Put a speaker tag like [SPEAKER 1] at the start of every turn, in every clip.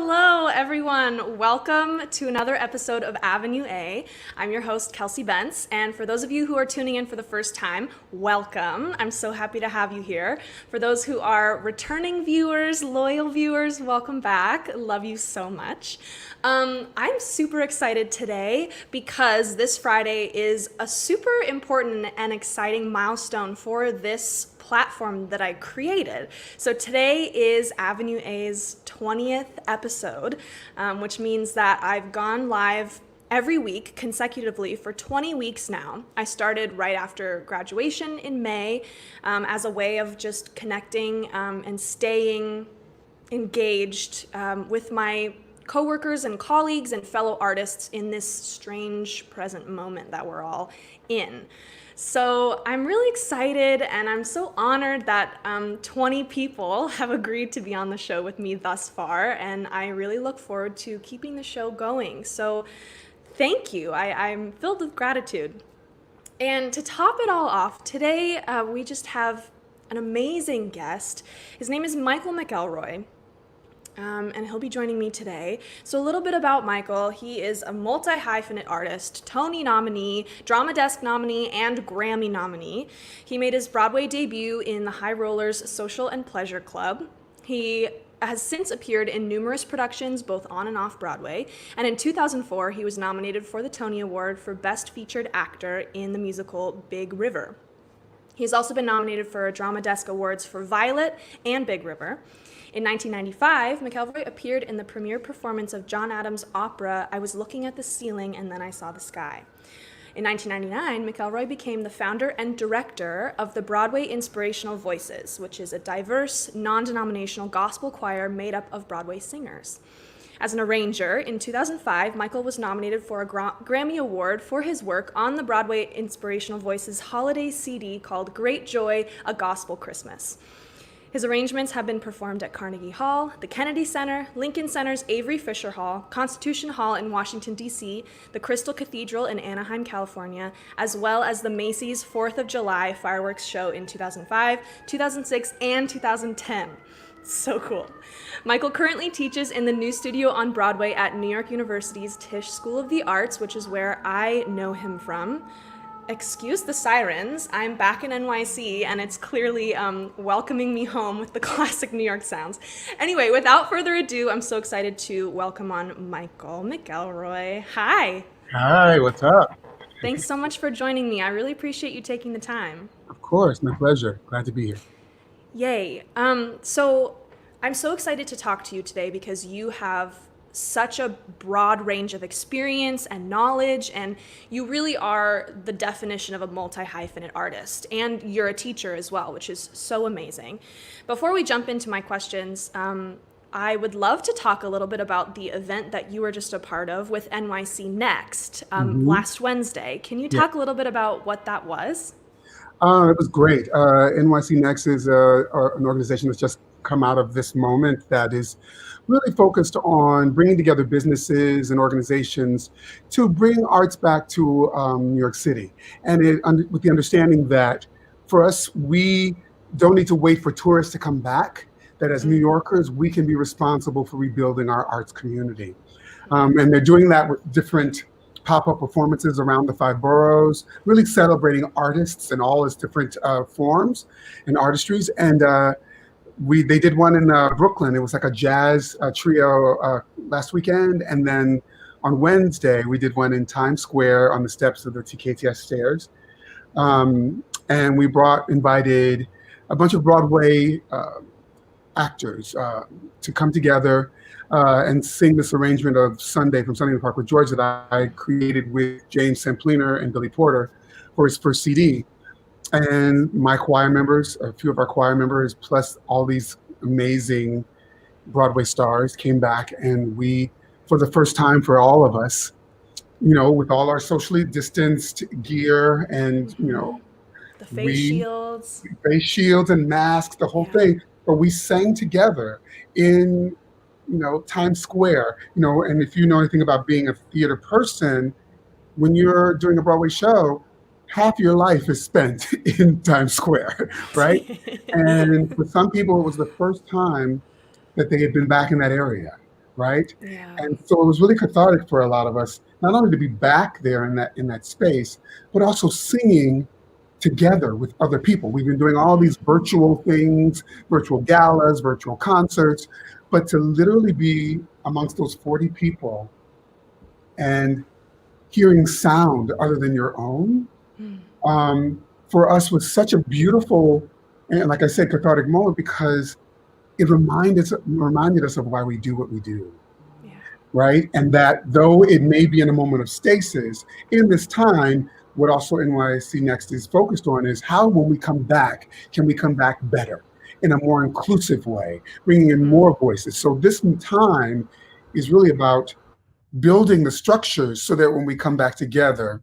[SPEAKER 1] Hello, everyone. Welcome to another episode of Avenue A. I'm your host, Kelsey Bentz, and for those of you who are tuning in for the first time, welcome. I'm so happy to have you here. For those who are returning viewers, loyal viewers, welcome back. Love you so much. I'm super excited today because this Friday is a super important and exciting milestone for this platform that I created. So today is Avenue A's 20th episode, which means that I've gone live every week consecutively for 20 weeks now. I started right after graduation in May as a way of just connecting and staying engaged with my coworkers and colleagues and fellow artists in this strange present moment that we're all in. So I'm really excited and I'm so honored that 20 people have agreed to be on the show with me thus far, and I really look forward to keeping the show going. So thank you. I'm filled with gratitude. And to top it all off, today we just have an amazing guest. His name is Michael McElroy. And he'll be joining me today. So a little bit about Michael. He is a multi-hyphenate artist, Tony nominee, Drama Desk nominee, and Grammy nominee. He made his Broadway debut in the High Rollers Social and Pleasure Club. He has since appeared in numerous productions, both on and off Broadway. And in 2004, he was nominated for the Tony Award for Best Featured Actor in the musical Big River. He's also been nominated for Drama Desk Awards for Violet and Big River. In 1995, McElroy appeared in the premiere performance of John Adams' opera, I Was Looking at the Ceiling and Then I Saw the Sky. In 1999, McElroy became the founder and director of the Broadway Inspirational Voices, which is a diverse, non-denominational gospel choir made up of Broadway singers. As an arranger, in 2005, Michael was nominated for a Grammy Award for his work on the Broadway Inspirational Voices holiday CD called Great Joy, A Gospel Christmas. His arrangements have been performed at Carnegie Hall, the Kennedy Center, Lincoln Center's Avery Fisher Hall, Constitution Hall in Washington, D.C., the Crystal Cathedral in Anaheim, California, as well as the Macy's 4th of July fireworks show in 2005, 2006, and 2010. So cool. Michael currently teaches in the new studio on Broadway at New York University's Tisch School of the Arts, which is where I know him from. Excuse the sirens, I'm back in NYC and it's clearly welcoming me home with the classic New York sounds. Anyway, without further ado, I'm so excited to welcome on Michael McElroy. Hi.
[SPEAKER 2] Hi, what's up?
[SPEAKER 1] Thanks so much for joining me. I really appreciate you taking the time.
[SPEAKER 2] Of course, my pleasure. Glad to be here.
[SPEAKER 1] Yay. So I'm so excited to talk to you today because you have such a broad range of experience and knowledge, and you really are the definition of a multi-hyphenate artist, and you're a teacher as well, which is so amazing. Before we jump into my questions, I would love to talk a little bit about the event that you were just a part of with NYC Next last Wednesday. Can you talk a little bit about what that was?
[SPEAKER 2] It was great. NYC Next is an organization that's just come out of this moment that is really focused on bringing together businesses and organizations to bring arts back to New York City. And with the understanding that for us, we don't need to wait for tourists to come back, that as New Yorkers, we can be responsible for rebuilding our arts community. And they're doing that with different pop-up performances around the 5 boroughs, really celebrating artists in all its different forms and artistries. And they did one in Brooklyn. It was like a jazz trio last weekend. And then on Wednesday, we did one in Times Square on the steps of the TKTS stairs. And we invited a bunch of Broadway actors to come together and sing this arrangement of Sunday from Sunday in the Park with George that I created with James Sampliner and Billy Porter for his first CD. And my choir members, a few of our choir members, plus all these amazing Broadway stars came back, and we, for the first time for all of us, with all our socially distanced gear and,
[SPEAKER 1] the face
[SPEAKER 2] shields and masks, the whole thing, but we sang together in, Times Square, and if you know anything about being a theater person, when you're doing a Broadway show, half your life is spent in Times Square, right? And for some people, it was the first time that they had been back in that area. right?
[SPEAKER 1] Yeah.
[SPEAKER 2] And so it was really cathartic for a lot of us, not only to be back there in that space, but also singing together with other people. We've been doing all these virtual things, virtual galas, virtual concerts, but to literally be amongst those 40 people and hearing sound other than your own,
[SPEAKER 1] Mm.
[SPEAKER 2] for us was such a beautiful and, like I said, cathartic moment because it reminded us of why we do what we do,
[SPEAKER 1] Yeah.
[SPEAKER 2] right? And that though it may be in a moment of stasis, in this time, what also NYC Next is focused on is how, when we come back, can we come back better in a more inclusive way, bringing in
[SPEAKER 1] Mm.
[SPEAKER 2] more voices. So this time is really about building the structures so that when we come back together,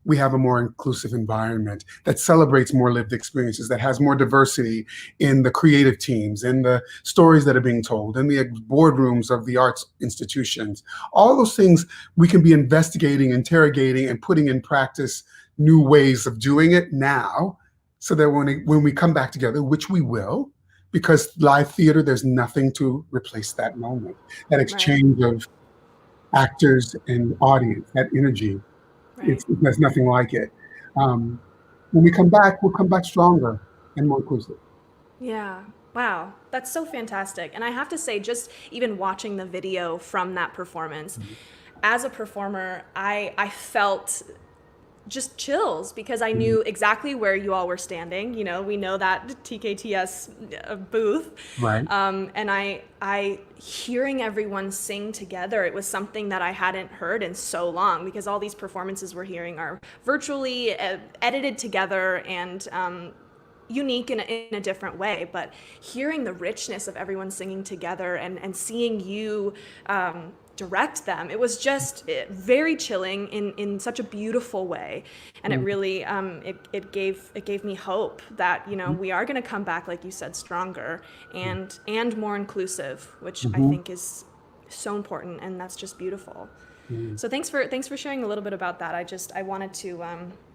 [SPEAKER 2] we have a more inclusive environment that celebrates more lived experiences, that has more diversity in the creative teams, in the stories that are being told, in the boardrooms of the arts institutions. All those things we can be investigating, interrogating, and putting in practice new ways of doing it now, so that when we come back together, which we will, because live theater, there's nothing to replace that moment, that
[SPEAKER 1] Right.
[SPEAKER 2] exchange of actors and audience, that energy.
[SPEAKER 1] Right.
[SPEAKER 2] There's nothing like it. Um, when we come back, we'll come back stronger and more inclusive.
[SPEAKER 1] Yeah. Wow. That's so fantastic. And I have to say, just even watching the video from that performance, as a performer, I felt just chills because I
[SPEAKER 2] Mhm.
[SPEAKER 1] knew exactly where you all were standing. You know, we know that TKTS booth,
[SPEAKER 2] Right.
[SPEAKER 1] and I hearing everyone sing together. It was something that I hadn't heard in so long because all these performances we're hearing are virtually edited together and. Unique in a different way, but hearing the richness of everyone singing together and seeing you direct them, it was just very chilling in such a beautiful way, and it
[SPEAKER 2] Mhm.
[SPEAKER 1] really it gave me hope that we are going to come back, like you said, stronger and more inclusive, which I
[SPEAKER 2] Mhm.
[SPEAKER 1] think is so important, and that's just beautiful.
[SPEAKER 2] Mhm.
[SPEAKER 1] So thanks for sharing a little bit about that. I wanted to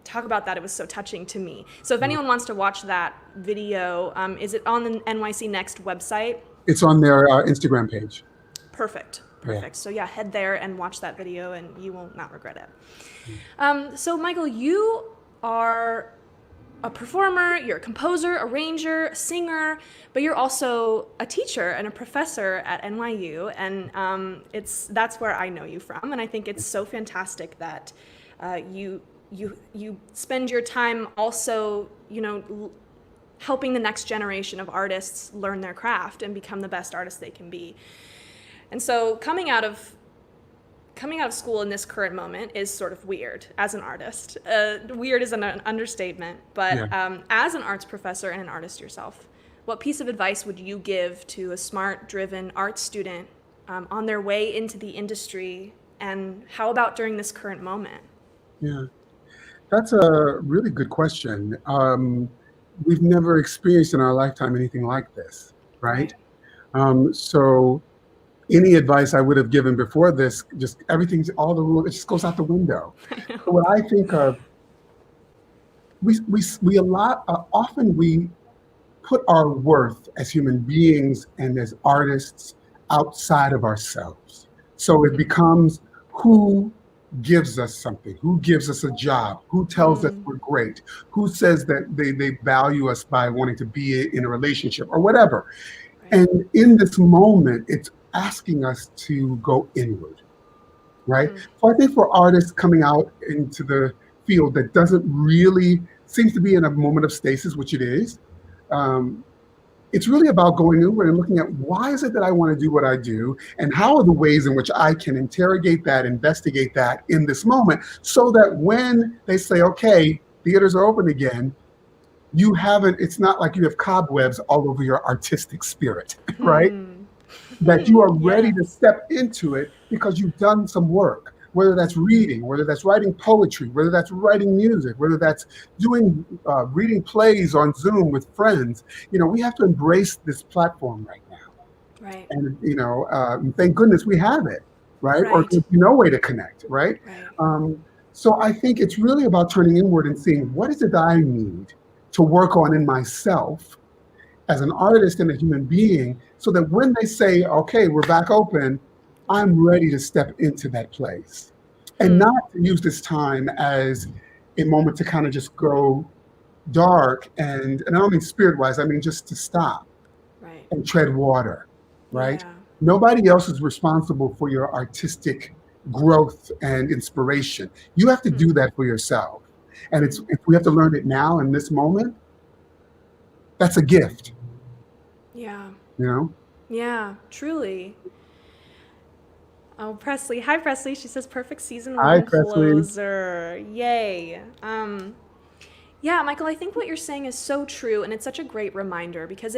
[SPEAKER 1] talk about that. It was so touching to me. So if anyone wants to watch that video, is it on the NYC Next website?
[SPEAKER 2] It's on their Instagram page.
[SPEAKER 1] Perfect.
[SPEAKER 2] Yeah.
[SPEAKER 1] Perfect. So yeah, head there and watch that video, and you will not regret it.
[SPEAKER 2] Mhm.
[SPEAKER 1] So Michael, you are a performer, you're a composer, arranger, singer, but you're also a teacher and a professor at NYU, and that's where I know you from, and I think it's so fantastic that you spend your time also helping the next generation of artists learn their craft and become the best artists they can be. And so coming out of school in this current moment is sort of weird as an artist. Weird is an understatement,
[SPEAKER 2] Yeah.
[SPEAKER 1] but as an arts professor and an artist yourself, what piece of advice would you give to a smart, driven art student on their way into the industry, and how about during this current moment?
[SPEAKER 2] Yeah. That's a really good question. We've never experienced in our lifetime anything like this, right?
[SPEAKER 1] Right.
[SPEAKER 2] So any advice I would have given before this, just everything's all the rules, it just goes out the window.
[SPEAKER 1] I know.
[SPEAKER 2] So what I think of, we a lot often we put our worth as human beings and as artists outside of ourselves. So it becomes who gives us something, who gives us a job, who tells us
[SPEAKER 1] Mm,
[SPEAKER 2] we're great, who says that they value us by wanting to be in a relationship or whatever.
[SPEAKER 1] right.
[SPEAKER 2] And in this moment, it's asking us to go inward, right?
[SPEAKER 1] Mm,
[SPEAKER 2] So I think for artists coming out into the field that doesn't really seems to be in a moment of stasis, which it is, um, it's really about going inward and looking at why is it that I want to do what I do, and how are the ways in which I can interrogate that, investigate that in this moment, so that when they say, okay, theaters are open again, you haven't, it's not like you have cobwebs all over your artistic spirit, right?
[SPEAKER 1] hmm.
[SPEAKER 2] That you are ready to
[SPEAKER 1] Yes.
[SPEAKER 2] step into it because you've done some work, whether that's reading, whether that's writing poetry, whether that's writing music, whether that's doing reading plays on Zoom with friends. We have to embrace this platform right now.
[SPEAKER 1] Right.
[SPEAKER 2] And, thank goodness we have it, right? Or
[SPEAKER 1] Right.
[SPEAKER 2] there's no way to connect, right?
[SPEAKER 1] Right.
[SPEAKER 2] So I think it's really about turning inward and seeing what is it that I need to work on in myself as an artist and a human being, so that when they say, okay, we're back open, I'm ready to step into that place and
[SPEAKER 1] Hmm.
[SPEAKER 2] not to use this time as a moment to kind of just go dark and I don't mean spirit wise, I mean just to stop
[SPEAKER 1] Right.
[SPEAKER 2] and tread water, right?
[SPEAKER 1] Yeah.
[SPEAKER 2] Nobody else is responsible for your artistic growth and inspiration. You have to
[SPEAKER 1] Hmm.
[SPEAKER 2] do that for yourself. And it's
[SPEAKER 1] Hmm.
[SPEAKER 2] if we have to learn it now in this moment, that's a gift,
[SPEAKER 1] Yeah.
[SPEAKER 2] you know?
[SPEAKER 1] Yeah. Truly. Oh, Presley. Hi, Presley. She says perfect season
[SPEAKER 2] Hi,
[SPEAKER 1] one
[SPEAKER 2] Presley.
[SPEAKER 1] closer. Yay. Yeah, Michael, I think what you're saying is so true, and it's such a great reminder because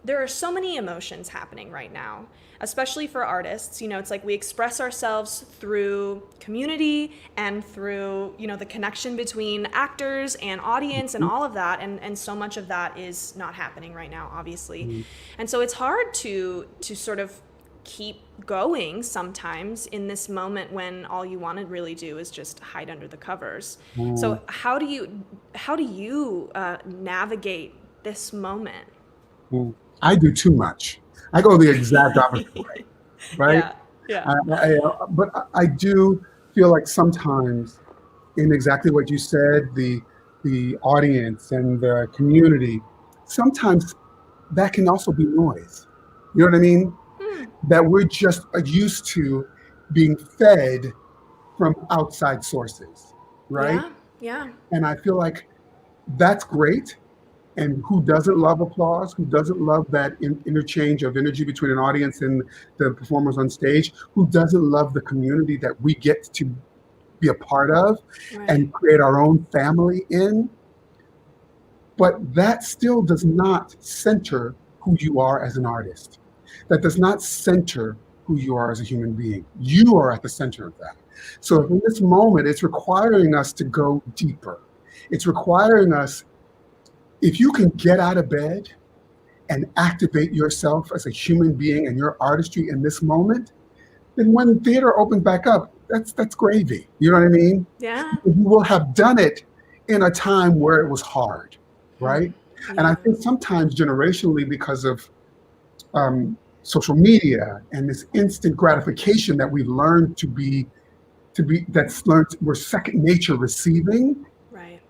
[SPEAKER 1] there are so many emotions happening right now, especially for artists. It's like we express ourselves through community and through, the connection between actors and audience and all of that, and so much of that is not happening right now, obviously. And so it's hard to sort of keep going sometimes in this moment when all you want to really do is just hide under the covers.
[SPEAKER 2] Mm.
[SPEAKER 1] So how do you navigate this moment?
[SPEAKER 2] Mm. I do too much. I go the exact opposite way, right?
[SPEAKER 1] Yeah, yeah.
[SPEAKER 2] But I do feel like sometimes, in exactly what you said, the audience and the community, sometimes that can also be noise. You know what I mean?
[SPEAKER 1] Hmm.
[SPEAKER 2] That we're just used to being fed from outside sources, right?
[SPEAKER 1] Yeah, yeah.
[SPEAKER 2] And I feel like that's great. And who doesn't love applause? Who doesn't love that interchange of energy between an audience and the performers on stage? Who doesn't love the community that we get to be a part of
[SPEAKER 1] Right.
[SPEAKER 2] and create our own family in? But that still does not center who you are as an artist. That does not center who you are as a human being. You are at the center of that. So in this moment, it's requiring us to go deeper. It's requiring us, if you can get out of bed and activate yourself as a human being and your artistry in this moment, then when theater opens back up, that's gravy. You know what I mean?
[SPEAKER 1] Yeah.
[SPEAKER 2] You will have done it in a time where it was hard,
[SPEAKER 1] Hmm.
[SPEAKER 2] right? And I
[SPEAKER 1] Yeah.
[SPEAKER 2] think sometimes generationally, because of social media and this instant gratification that we've learned that's learned we're second nature receiving,
[SPEAKER 1] Right.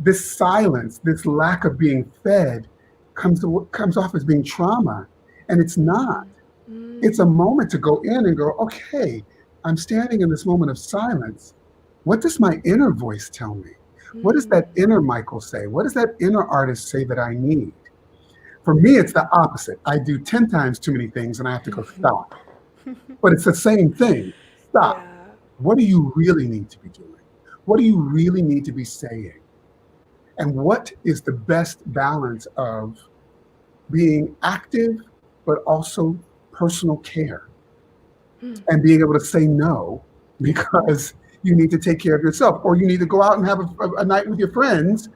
[SPEAKER 2] this silence, this lack of being fed comes off as being trauma. And it's not. It's a
[SPEAKER 1] Mm.
[SPEAKER 2] moment to go in and go, okay, I'm standing in this moment of silence. What does my inner voice tell me? What does
[SPEAKER 1] Mm.
[SPEAKER 2] that inner Michael say? What does that inner artist say that I need? For me, it's the opposite. I do 10 times too many things and I have to go stop. But it's the same thing. Stop.
[SPEAKER 1] Yeah.
[SPEAKER 2] What do you really need to be doing? What do you really need to be saying? And what is the best balance of being active, but also personal care
[SPEAKER 1] Hmm.
[SPEAKER 2] and being able to say no
[SPEAKER 1] Yeah.
[SPEAKER 2] because you need to take care of yourself, or you need to go out and have a night with your friends,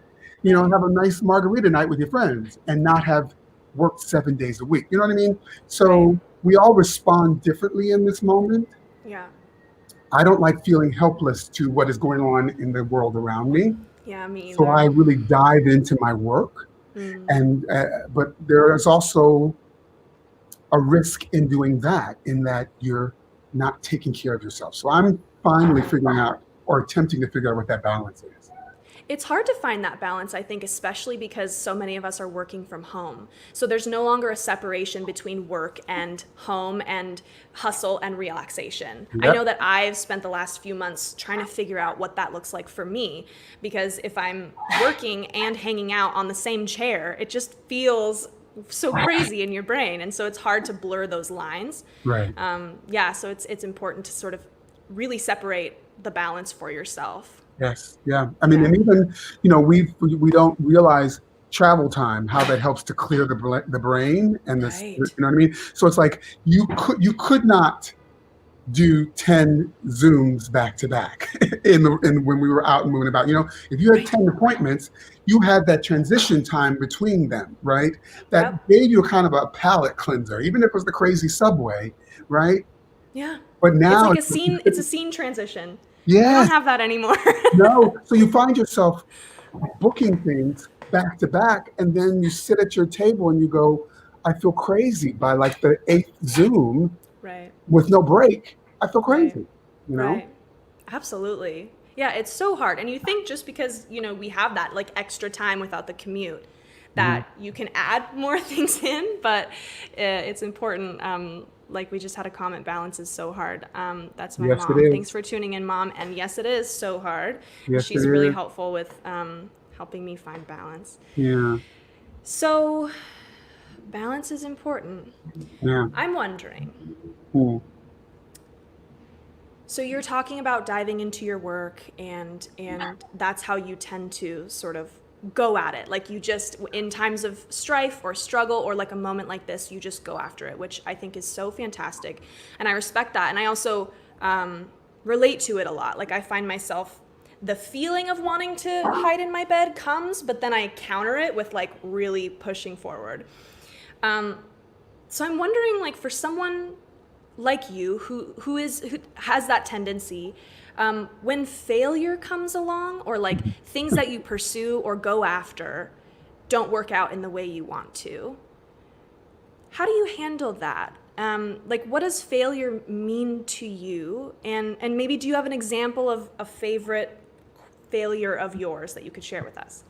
[SPEAKER 1] Right.
[SPEAKER 2] have a nice margarita night with your friends and not have worked 7 days a week. You know what I mean?
[SPEAKER 1] Right.
[SPEAKER 2] So we all respond differently in this moment.
[SPEAKER 1] Yeah.
[SPEAKER 2] I don't like feeling helpless to what is going on in the world around me.
[SPEAKER 1] Yeah, me
[SPEAKER 2] So I
[SPEAKER 1] either.
[SPEAKER 2] really dive into my work.
[SPEAKER 1] Mm.
[SPEAKER 2] And but there is also a risk in doing that, in that you're not taking care of yourself. So I'm finally figuring out or attempting to figure out what that balance is.
[SPEAKER 1] It's hard to find that balance, I think, especially because so many of us are working from home. So there's no longer a separation between work and home and hustle and relaxation. I
[SPEAKER 2] Yep.
[SPEAKER 1] know that I've spent the last few months trying to figure out what that looks like for me because if I'm working and hanging out on the same chair, it just feels so crazy in your brain. And so it's hard to blur those lines.
[SPEAKER 2] Right.
[SPEAKER 1] Yeah, so it's important to sort of really separate the balance for yourself.
[SPEAKER 2] Yes. Yeah. I mean,
[SPEAKER 1] Yeah.
[SPEAKER 2] and even, we don't realize travel time, how that helps to clear the brain and this, you
[SPEAKER 1] Right.
[SPEAKER 2] know what I mean? So it's like you could not do 10 Zooms back to back in when we were out and moving about. If you had
[SPEAKER 1] Right.
[SPEAKER 2] 10 appointments, you had that transition time between them, right? That
[SPEAKER 1] Yep.
[SPEAKER 2] gave you kind of a palate cleanser, even if it was the crazy subway, right?
[SPEAKER 1] Yeah.
[SPEAKER 2] But
[SPEAKER 1] It's
[SPEAKER 2] now
[SPEAKER 1] like it's a scene transition. We don't
[SPEAKER 2] yes,
[SPEAKER 1] have that anymore.
[SPEAKER 2] no. So you find yourself booking things back to back, and then you sit at your table and you go, I feel crazy by like the eighth Zoom
[SPEAKER 1] Right.
[SPEAKER 2] with no break. I feel
[SPEAKER 1] Right.
[SPEAKER 2] crazy, you know?
[SPEAKER 1] Right. Absolutely. Yeah, it's so hard. And you think just because, we have that like extra time without the commute
[SPEAKER 2] Mhm.
[SPEAKER 1] that you can add more things in, but it's important. Like we just had a comment, balance is so hard. That's my
[SPEAKER 2] Yes, it
[SPEAKER 1] mom. Thanks
[SPEAKER 2] is.
[SPEAKER 1] for tuning in, Mom. And yes, it is so hard. And
[SPEAKER 2] Yes, it
[SPEAKER 1] she's really
[SPEAKER 2] is.
[SPEAKER 1] helpful with helping me find balance.
[SPEAKER 2] Yeah.
[SPEAKER 1] So, balance is important.
[SPEAKER 2] Yeah.
[SPEAKER 1] I'm wondering,
[SPEAKER 2] Mm.
[SPEAKER 1] so you're talking about diving into your work and that's how you tend to sort of go at it. Like you just in times of strife or struggle or like a moment like this, you just go after it, which I think is so fantastic. And I respect that. And I also relate to it a lot. Like I find myself the feeling of wanting to hide in my bed comes, but then I counter it with like really pushing forward. So I'm wondering, like, for someone like you who has that tendency, when failure comes along or like things that you pursue or go after don't work out in the way you want to, how do you handle that? Like, what does failure mean to you? And maybe do you have an example of a favorite failure of yours that you could share with us?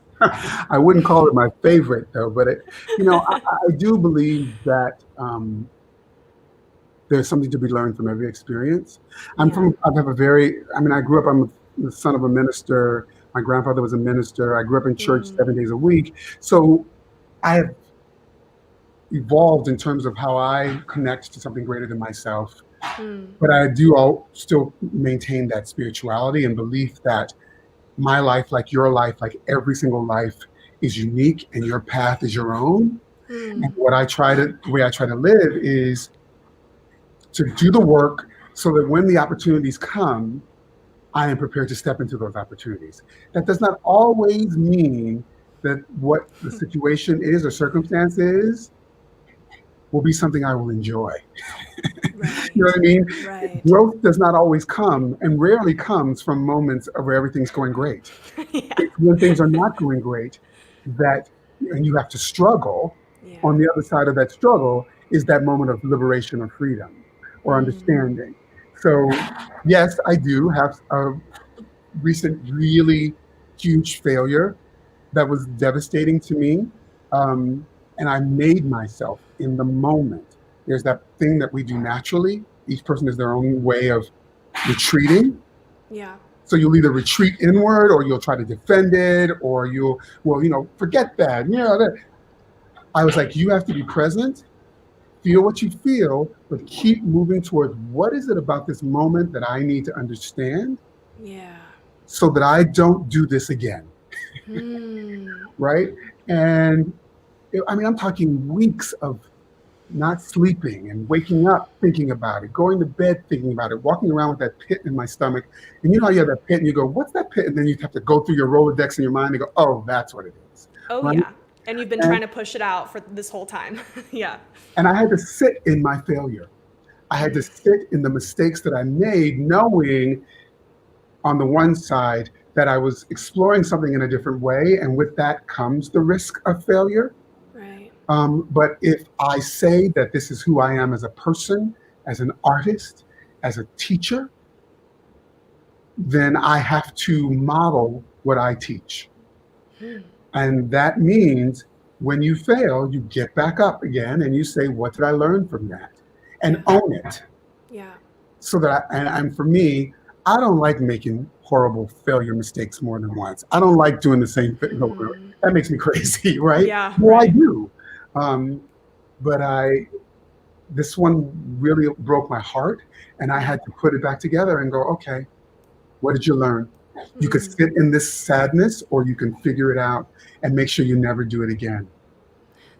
[SPEAKER 2] I wouldn't call it my favorite though, but I do believe that there's something to be learned from every experience.
[SPEAKER 1] Yeah.
[SPEAKER 2] I grew up, I'm the son of a minister. My grandfather was a minister. I grew up in church
[SPEAKER 1] Mm,
[SPEAKER 2] 7 days a week. So I have evolved in terms of how I connect to something greater than myself.
[SPEAKER 1] mm,
[SPEAKER 2] But I do still maintain that spirituality and belief that my life, like your life, like every single life, is unique and your path is your own. And
[SPEAKER 1] mm,
[SPEAKER 2] the way I try to live is to do the work so that when the opportunities come, I am prepared to step into those opportunities. That does not always mean that what the situation is or circumstance is will be something I will enjoy. You know what I
[SPEAKER 1] right.
[SPEAKER 2] mean?
[SPEAKER 1] Right.
[SPEAKER 2] Growth does not always come and rarely comes from moments of where everything's going great.
[SPEAKER 1] Yeah.
[SPEAKER 2] It's when things are not going great that, and you have to struggle. On
[SPEAKER 1] Yeah.
[SPEAKER 2] the other side of that struggle is that moment of liberation or freedom or
[SPEAKER 1] Mm,
[SPEAKER 2] understanding. So, yes, I do have a recent really huge failure that was devastating to me. Um, and I made myself in the moment. There's that thing that we do naturally. Each person has their own way of retreating.
[SPEAKER 1] yeah.
[SPEAKER 2] So you'll either retreat inward or you'll try to defend it or forget that. I was like, you have to be present, feel what you feel, but keep moving towards what is it about this moment that I need to understand
[SPEAKER 1] Yeah.
[SPEAKER 2] so that I don't do this again,
[SPEAKER 1] Mm,
[SPEAKER 2] right? And I'm talking weeks of not sleeping and waking up thinking about it, going to bed thinking about it, walking around with that pit in my stomach. And you know how you have that pit and you go, what's that pit? And then you have to go through your Rolodex in your mind and go, oh, that's what it is,
[SPEAKER 1] oh
[SPEAKER 2] right?
[SPEAKER 1] yeah. And you've been
[SPEAKER 2] And,
[SPEAKER 1] trying to push it out for this whole time. Yeah.
[SPEAKER 2] and I had to sit in my failure. I had to
[SPEAKER 1] Mm,
[SPEAKER 2] sit in the mistakes that I made, knowing on the one side that I was exploring something in a different way. And with that comes the risk of failure.
[SPEAKER 1] right.
[SPEAKER 2] But if I say that this is who I am as a person, as an artist, as a teacher, then I have to model what I teach.
[SPEAKER 1] Mm,
[SPEAKER 2] And that means when you fail, you get back up again and you say, what did I learn from that? And
[SPEAKER 1] yeah.
[SPEAKER 2] own it.
[SPEAKER 1] Yeah.
[SPEAKER 2] So that, and for me, I don't like making horrible failure mistakes more than once. I don't like doing the same thing over and over.
[SPEAKER 1] Mm,
[SPEAKER 2] That makes me crazy, right?
[SPEAKER 1] yeah.
[SPEAKER 2] Well, I
[SPEAKER 1] Right.
[SPEAKER 2] do. Um, but this one really broke my heart, and I
[SPEAKER 1] Yeah.
[SPEAKER 2] had to put it back together and go, okay, what did you learn? You could
[SPEAKER 1] Mm,
[SPEAKER 2] sit in this sadness, or you can figure it out and make sure you never do it again.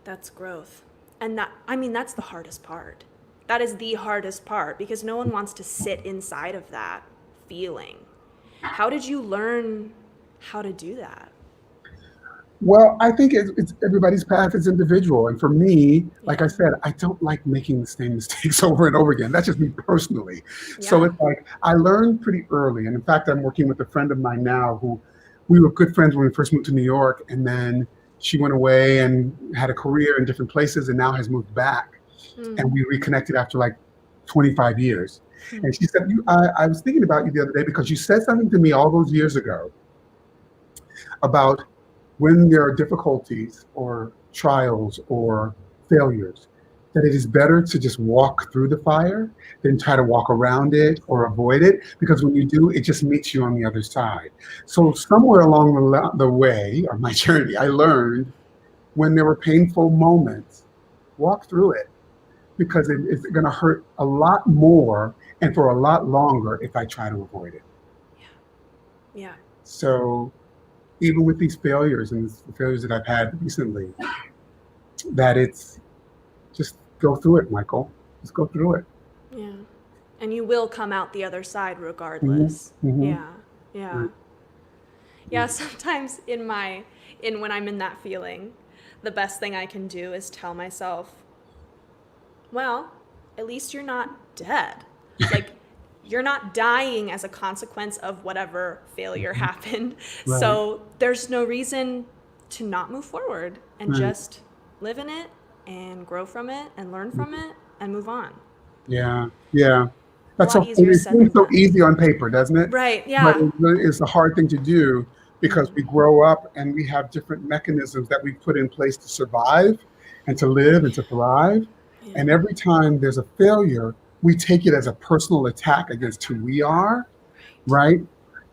[SPEAKER 1] that's growth. And that's the hardest part. That is the hardest part because no one wants to sit inside of that feeling. How did you learn how to do that?
[SPEAKER 2] Well, I think it's everybody's path is individual, and for me, like I
[SPEAKER 1] Yeah.
[SPEAKER 2] said, I don't like making the same mistakes over and over again. That's just me personally. So
[SPEAKER 1] Yeah.
[SPEAKER 2] it's like I learned pretty early, and in fact, I'm working with a friend of mine now who we were good friends when we first moved to New York, and then she went away and had a career in different places and now has moved back.
[SPEAKER 1] Mm.
[SPEAKER 2] And we reconnected after like 25 years.
[SPEAKER 1] Mm.
[SPEAKER 2] And she said, I was thinking about you the other day because you said something to me all those years ago about when there are difficulties or trials or failures, that it is better to just walk through the fire than try to walk around it or avoid it, because when you do, it just meets you on the other side. So somewhere along the way of my journey, I learned when there were painful moments, walk through it, because it's going to hurt a lot more and for a lot longer if I try to avoid it.
[SPEAKER 1] Yeah.
[SPEAKER 2] So even with these failures and the failures that I've had recently, that it's just go through it, Michael. Just go through it.
[SPEAKER 1] Yeah. And you will come out the other side regardless.
[SPEAKER 2] Mm-hmm.
[SPEAKER 1] Yeah. Yeah. Yeah, sometimes when I'm in that feeling, the best thing I can do is tell myself, well, at least you're not dead. Like, you're not dying as a consequence of whatever failure happened.
[SPEAKER 2] Right.
[SPEAKER 1] So there's no reason to not move forward and
[SPEAKER 2] Right.
[SPEAKER 1] just live in it and grow from it and learn from it and move on.
[SPEAKER 2] Yeah. Yeah. That's
[SPEAKER 1] A lot
[SPEAKER 2] so
[SPEAKER 1] easier
[SPEAKER 2] it
[SPEAKER 1] said
[SPEAKER 2] seems
[SPEAKER 1] than
[SPEAKER 2] so easy on paper, doesn't it?
[SPEAKER 1] Right,
[SPEAKER 2] But
[SPEAKER 1] yeah.
[SPEAKER 2] it's a hard thing to do because we grow up and we have different mechanisms that we put in place to survive and to live and to thrive.
[SPEAKER 1] Yeah.
[SPEAKER 2] And every time there's a failure, we take it as a personal attack against who we are, right?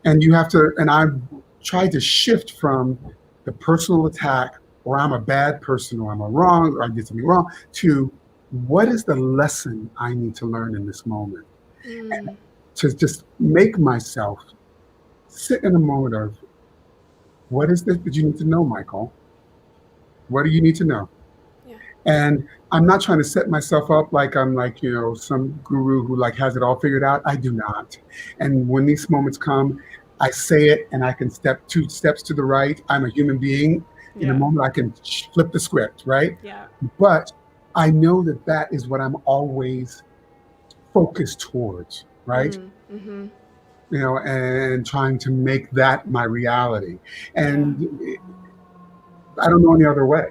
[SPEAKER 2] And you have to, and I've tried to shift from the personal attack, or I'm a bad person, or I'm a wrong, or I did something wrong, to what is the lesson I need to learn in this moment?
[SPEAKER 1] Mm.
[SPEAKER 2] To just make myself sit in a moment of, what is this that you need to know, Michael? What do you need to know?
[SPEAKER 1] Yeah.
[SPEAKER 2] And I'm not trying to set myself up like I'm like, some guru who like has it all figured out. I do not. And when these moments come, I say it and I can step 2 steps to the right. I'm a human being. In
[SPEAKER 1] Yeah.
[SPEAKER 2] a moment, I can flip the script, right?
[SPEAKER 1] Yeah.
[SPEAKER 2] But I know that that is what I'm always focused towards, right?
[SPEAKER 1] Mm-hmm.
[SPEAKER 2] And trying to make that my reality. And I don't know any other way.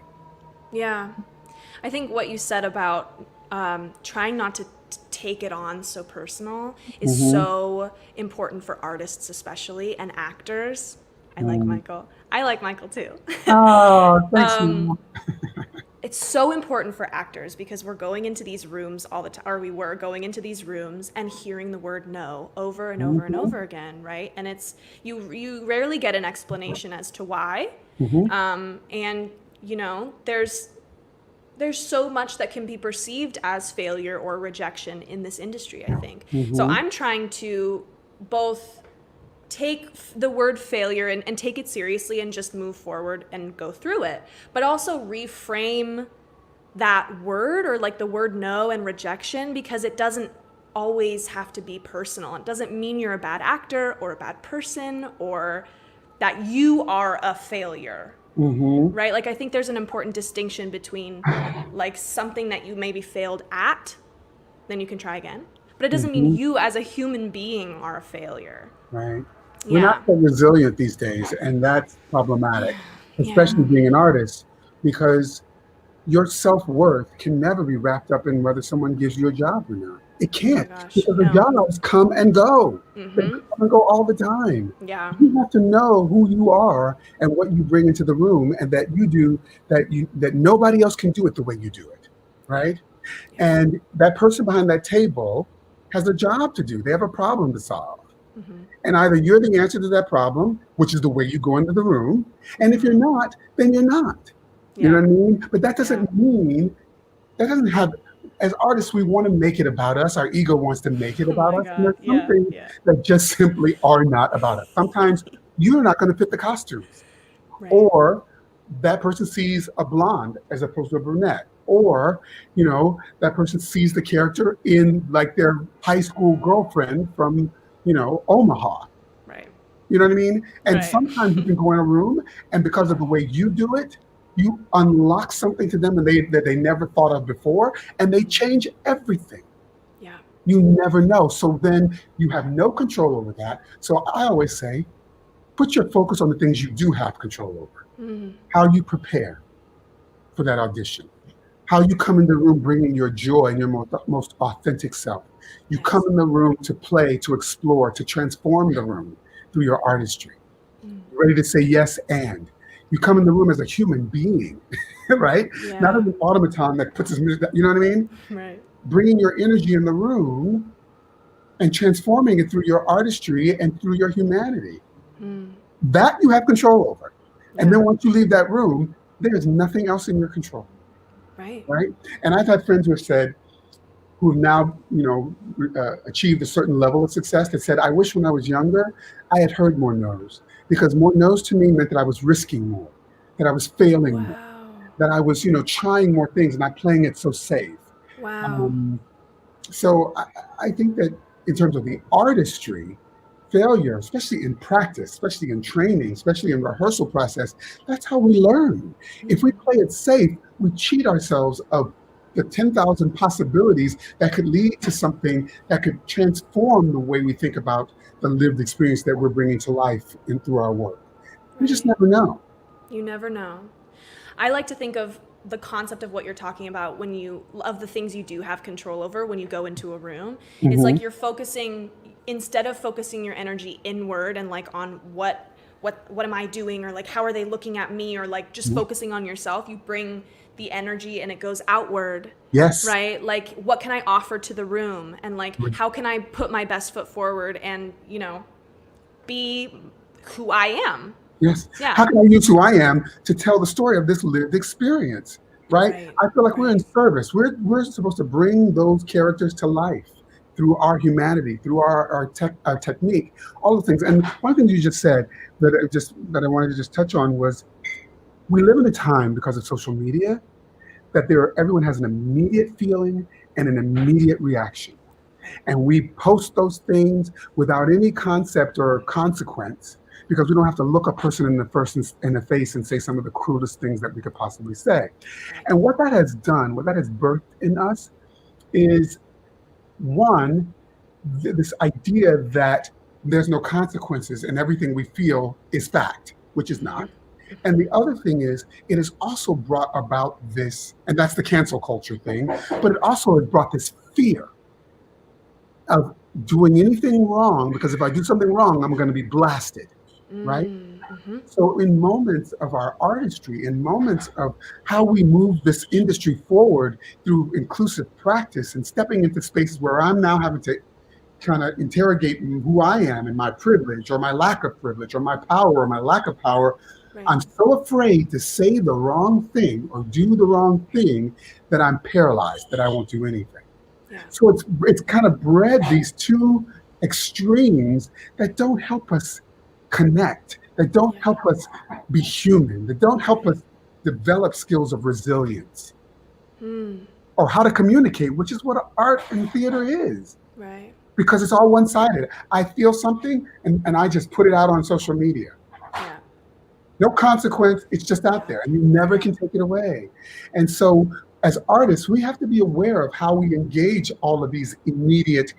[SPEAKER 1] Yeah. I think what you said about trying not to take it on so personal is
[SPEAKER 2] Mm-hmm.
[SPEAKER 1] so important for artists, especially, and actors. I like Michael. I like Michael too.
[SPEAKER 2] Oh, thanks, Mom.
[SPEAKER 1] It's so important for actors because we're going into these rooms all the time, or we were going into these rooms and hearing the word no over and over and over again, right? And it's you rarely get an explanation as to why. And there's so much that can be perceived as failure or rejection in this industry, I think. So I'm trying to both take the word failure and take it seriously and just move forward and go through it, but also reframe that word, or like the word no and rejection, because it doesn't always have to be personal. It doesn't mean you're a bad actor or a bad person or that you are a failure. Right? Like, I think there's an important distinction between like something that you maybe failed at, then you can try again. But it doesn't mean you as a human being are a failure.
[SPEAKER 2] Right. We're not so resilient these days, and that's problematic, especially being an artist, because your self-worth can never be wrapped up in whether someone gives you a job or not. It can't, because the jobs come and go. They come and go all the time.
[SPEAKER 1] Yeah.
[SPEAKER 2] You have to know who you are and what you bring into the room, and that you do that nobody else can do it the way you do it, right? And that person behind that table has a job to do. They have a problem to solve. And either you're the answer to that problem, which is the way you go into the room, and if you're not, then you're not. You know what I mean? But that doesn't mean, that doesn't have, as artists, we want to make it about us. Our ego wants to make it about us. And there's some things that just simply are not about us. Sometimes you're not going to fit the costumes.
[SPEAKER 1] Right.
[SPEAKER 2] Or that person sees a blonde as opposed to a brunette. Or, that person sees the character in like their high school girlfriend from, Omaha.
[SPEAKER 1] Right.
[SPEAKER 2] You know what I mean? And
[SPEAKER 1] Right.
[SPEAKER 2] sometimes you can go in a room, and because of the way you do it, you unlock something to them that they never thought of before, and they change everything.
[SPEAKER 1] Yeah.
[SPEAKER 2] You never know. So then you have no control over that. So I always say, put your focus on the things you do have control over.
[SPEAKER 1] Mm.
[SPEAKER 2] How you prepare for that audition. How you come in the room bringing your joy and your most authentic self. You come
[SPEAKER 1] Yes.
[SPEAKER 2] in the room to play, to explore, to transform the room through your artistry.
[SPEAKER 1] Mm.
[SPEAKER 2] You're ready to say yes and. You come in the room as a human being, right? Not
[SPEAKER 1] Yeah.
[SPEAKER 2] as an automaton that puts his music, you know what I mean?
[SPEAKER 1] Right.
[SPEAKER 2] Bringing your energy in the room and transforming it through your artistry and through your humanity.
[SPEAKER 1] Mm.
[SPEAKER 2] That you have control over. And
[SPEAKER 1] Yeah.
[SPEAKER 2] then once you leave that room, there's nothing else in your control,
[SPEAKER 1] Right.
[SPEAKER 2] right? And I've had friends who have said, who have now, achieved a certain level of success that said, I wish when I was younger, I had heard more no's, because more no's to me meant that I was risking more, that I was failing more,
[SPEAKER 1] Wow.
[SPEAKER 2] that I was, trying more things and not playing it so safe.
[SPEAKER 1] Wow.
[SPEAKER 2] Um, so I think that in terms of the artistry, failure, especially in practice, especially in training, especially in rehearsal process, that's how we learn. If we play it safe, we cheat ourselves of the 10,000 possibilities that could lead to something that could transform the way we think about the lived experience that we're bringing to life and through our work. We just
[SPEAKER 1] Right.
[SPEAKER 2] never know.
[SPEAKER 1] You never know. I like to think of the concept of what you're talking about of the things you do have control over when you go into a room. It's
[SPEAKER 2] Hmm.
[SPEAKER 1] like you're focusing, instead of focusing your energy inward and like on what am I doing, or like how are they looking at me, or like just focusing on yourself, you bring the energy and it goes outward,
[SPEAKER 2] Yes.
[SPEAKER 1] right? Like what can I offer to the room, and like how can I put my best foot forward and, be who I am.
[SPEAKER 2] Yes.
[SPEAKER 1] Yeah.
[SPEAKER 2] How can I use who I am to tell the story of this lived experience? Right?
[SPEAKER 1] Right.
[SPEAKER 2] I feel like we're in
[SPEAKER 1] Right.
[SPEAKER 2] service. We're supposed to bring those characters to life through our humanity, through our technique, all the things. And one thing you just said that I wanted to just touch on was, we live in a time, because of social media, that everyone has an immediate feeling and an immediate reaction.
[SPEAKER 1] Right.
[SPEAKER 2] And we post those things without any concept or consequence, because we don't have to look a person in the face and say some of the crudest things that we could possibly say.
[SPEAKER 1] Right.
[SPEAKER 2] And what that has done, what that has birthed in us, is one, this idea that there's no consequences and everything we feel is fact, which is not. And the other thing is, it has also brought about this, and that's the cancel culture thing, but it also has brought this fear of doing anything wrong, because if I do something wrong, I'm going to be blasted, right?
[SPEAKER 1] Mm-hmm.
[SPEAKER 2] So in moments of our artistry, in moments of how we move this industry forward through inclusive practice and stepping into spaces where I'm now having to kind of interrogate who I am and my privilege or my lack of privilege or my power or my lack of power,
[SPEAKER 1] Right.
[SPEAKER 2] I'm so afraid to say the wrong thing or do the wrong thing that I'm paralyzed, that I won't do anything.
[SPEAKER 1] Yeah.
[SPEAKER 2] So it's kind of bred these two extremes that don't help us connect, that don't
[SPEAKER 1] Yeah.
[SPEAKER 2] help us be human, that don't help us develop skills of resilience
[SPEAKER 1] Mm.
[SPEAKER 2] or how to communicate, which is what art and theater is.
[SPEAKER 1] Right.
[SPEAKER 2] Because it's all one-sided. I feel something and I just put it out on social media.
[SPEAKER 1] Yeah.
[SPEAKER 2] No consequence, it's just out there and you never can take it away. And so as artists, we have to be aware of how we engage all of these immediate,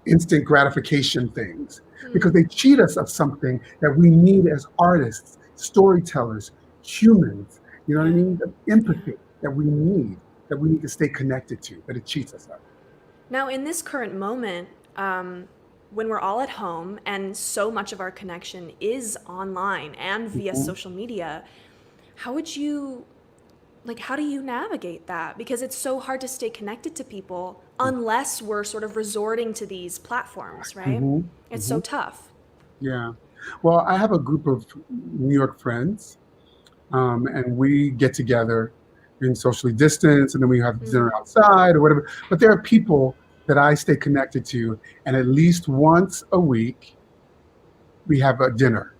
[SPEAKER 2] instant gratification things, because they cheat us of something that we need as artists, storytellers, humans, you know what I mean? The empathy that we need to stay connected to, that it cheats us of.
[SPEAKER 1] Now, in this current moment, when we're all at home and so much of our connection is online and via social media, how do you navigate that? Because it's so hard to stay connected to people unless we're sort of resorting to these platforms, right? It's so tough.
[SPEAKER 2] Yeah. Well, I have a group of New York friends, and we get together and socially distance, and then we have dinner outside or whatever. But there are people that I stay connected to, and at least once a week, we have a dinner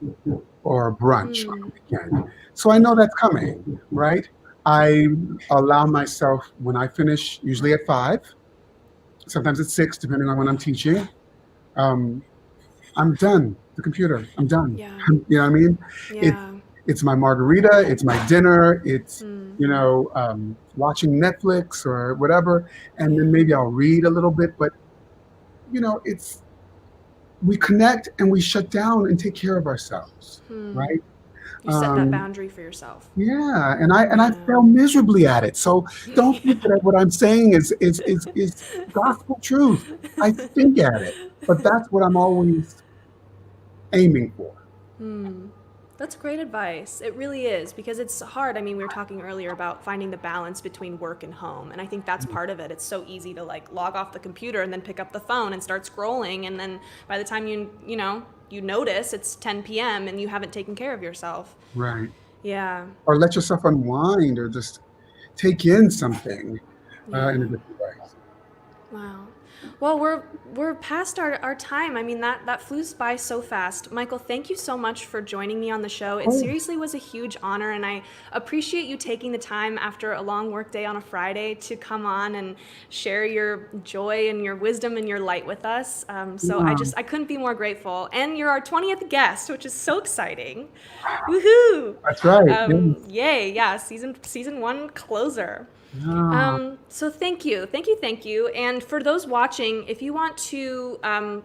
[SPEAKER 2] or a brunch on the weekend. So I know that's coming, right? I allow myself, when I finish, usually at 5, sometimes at 6, depending on when I'm teaching, I'm done. The computer, I'm done.
[SPEAKER 1] Yeah.
[SPEAKER 2] You know what I mean?
[SPEAKER 1] Yeah.
[SPEAKER 2] It's my margarita, it's my dinner, it's watching Netflix or whatever, and then maybe I'll read a little bit. But it's we connect and we shut down and take care of ourselves, right?
[SPEAKER 1] You set that
[SPEAKER 2] Um,
[SPEAKER 1] boundary for yourself.
[SPEAKER 2] yeah, and I
[SPEAKER 1] Yeah.
[SPEAKER 2] fail miserably at it. So don't think that what I'm saying is gospel truth. I stink at it, but that's what I'm always aiming for.
[SPEAKER 1] That's great advice. It really is because it's hard. I mean, we were talking earlier about finding the balance between work and home, and I think that's part of it. It's so easy to like log off the computer and then pick up the phone and start scrolling, and then by the time you notice it's 10 p.m. and you haven't taken care of yourself.
[SPEAKER 2] Right.
[SPEAKER 1] Yeah.
[SPEAKER 2] Or let yourself unwind or just take in something in a
[SPEAKER 1] Yeah.
[SPEAKER 2] different way.
[SPEAKER 1] Wow. Well, we're past our time. I mean, that flew by so fast. Michael, thank you so much for joining me on the show. It
[SPEAKER 2] Oh,
[SPEAKER 1] seriously was a huge honor, and I appreciate you taking the time after a long work day on a Friday to come on and share your joy and your wisdom and your light with us. So
[SPEAKER 2] yeah,
[SPEAKER 1] I couldn't be more grateful. And you're our 20th guest, which is so exciting. Woohoo!
[SPEAKER 2] that's right. Yes.
[SPEAKER 1] Yay! Yeah, season one closer.
[SPEAKER 2] Yeah.
[SPEAKER 1] So thank you, thank you, thank you. And for those watching, if you want to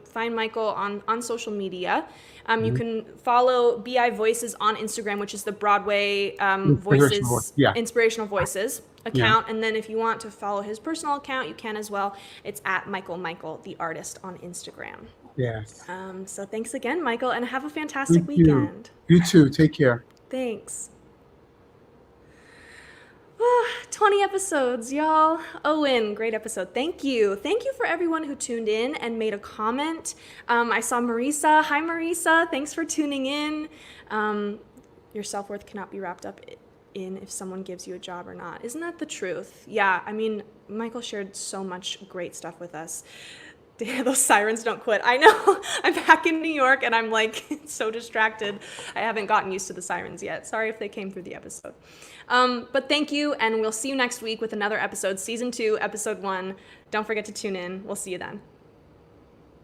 [SPEAKER 1] find Michael on social media, you
[SPEAKER 2] Mhm.
[SPEAKER 1] can follow BI Voices on Instagram, which is the Broadway
[SPEAKER 2] Inspirational voice.
[SPEAKER 1] Voices,
[SPEAKER 2] Yeah.
[SPEAKER 1] Inspirational Voices
[SPEAKER 2] Yeah.
[SPEAKER 1] account. And then if you want to follow his personal account, you can as well. It's at Michael the artist on Instagram.
[SPEAKER 2] Yes.
[SPEAKER 1] So thanks again, Michael, and have a fantastic
[SPEAKER 2] Thank you.
[SPEAKER 1] weekend.
[SPEAKER 2] You too. Take care.
[SPEAKER 1] Thanks. 20 episodes, y'all. Owen, great episode. Thank you. Thank you for everyone who tuned in and made a comment. I saw Marisa. Hi, Marisa. Thanks for tuning in. Your self-worth cannot be wrapped up in if someone gives you a job or not. Isn't that the truth? Yeah, I mean, Michael shared so much great stuff with us. Those sirens don't quit. I know. I'm back in New York and I'm like so distracted. I haven't gotten used to the sirens yet. Sorry if they came through the episode. But thank you, and we'll see you next week with another episode, season 2, episode 1. Don't forget to tune in. We'll see you then.